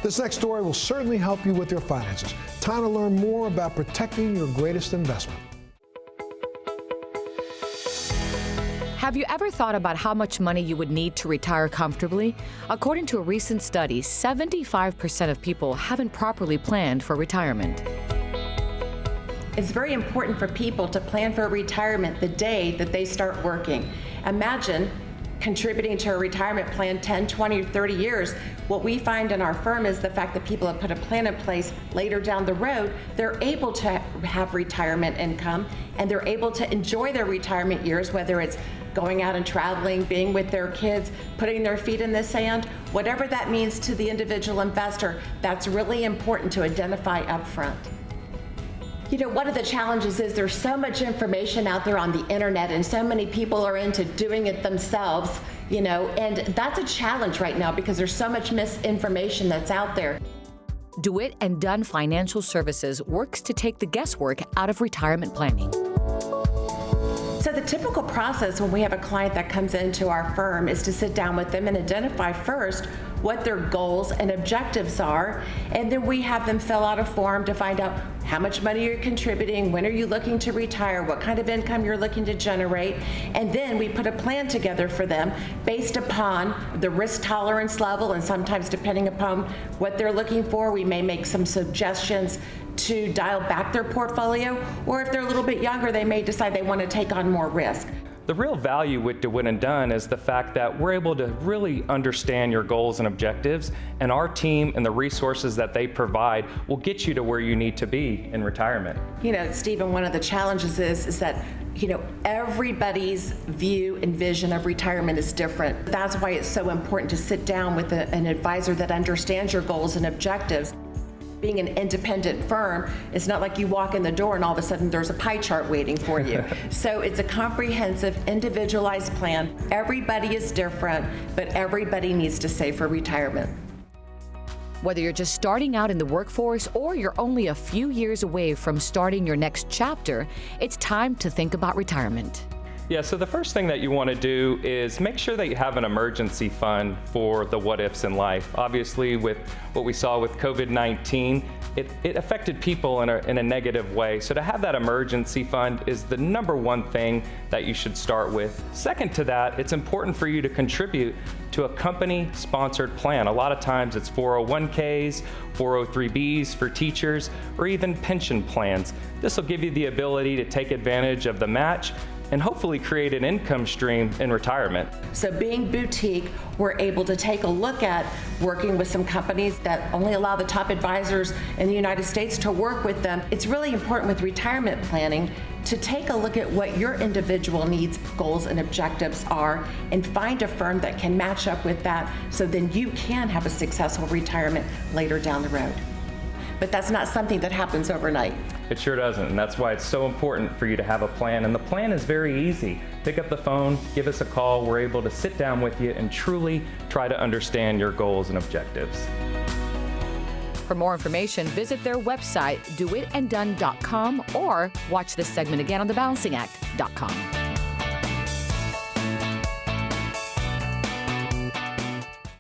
This next story will certainly help you with your finances. Time to learn more about protecting your greatest investment. Have you ever thought about how much money you would need to retire comfortably? According to a recent study, 75% of people haven't properly planned for retirement. It's very important for people to plan for retirement the day that they start working. Imagine contributing to a retirement plan 10, 20, or 30 years. What we find in our firm is the fact that people have put a plan in place later down the road, they're able to have retirement income and they're able to enjoy their retirement years, whether it's going out and traveling, being with their kids, putting their feet in the sand, whatever that means to the individual investor, that's really important to identify up front. You know, one of the challenges is there's so much information out there on the internet and so many people are into doing it themselves, you know, and that's a challenge right now because there's so much misinformation that's out there. DeWitt Dunn Financial Services works to take the guesswork out of retirement planning. So the typical process when we have a client that comes into our firm is to sit down with them and identify first what their goals and objectives are, and then we have them fill out a form to find out how much money you're contributing, when are you looking to retire, what kind of income you're looking to generate, and then we put a plan together for them based upon the risk tolerance level, and sometimes depending upon what they're looking for, we may make some suggestions to dial back their portfolio, or if they're a little bit younger, they may decide they want to take on more risk. The real value with DeWitt Dunn is the fact that we're able to really understand your goals and objectives, and our team and the resources that they provide will get you to where you need to be in retirement. You know, Stephen, one of the challenges is that, you know, everybody's view and vision of retirement is different. That's why it's so important to sit down with an advisor that understands your goals and objectives. Being an independent firm, it's not like you walk in the door and all of a sudden there's a pie chart waiting for you. So it's a comprehensive, individualized plan. Everybody is different, but everybody needs to save for retirement. Whether you're just starting out in the workforce or you're only a few years away from starting your next chapter, it's time to think about retirement. Yeah, so the first thing that you want to do is make sure that you have an emergency fund for the what ifs in life. Obviously, with what we saw with COVID-19, it affected people in a negative way. So to have that emergency fund is the number one thing that you should start with. Second to that, it's important for you to contribute to a company-sponsored plan. A lot of times it's 401ks, 403bs for teachers, or even pension plans. This will give you the ability to take advantage of the match and hopefully create an income stream in retirement. So being boutique, we're able to take a look at working with some companies that only allow the top advisors in the United States to work with them. It's really important with retirement planning to take a look at what your individual needs, goals, and objectives are and find a firm that can match up with that so then you can have a successful retirement later down the road. But that's not something that happens overnight. It sure doesn't, and that's why it's so important for you to have a plan. And the plan is very easy. Pick up the phone, give us a call. We're able to sit down with you and truly try to understand your goals and objectives. For more information, visit their website, dewittandunn.com, or watch this segment again on thebalancingact.com.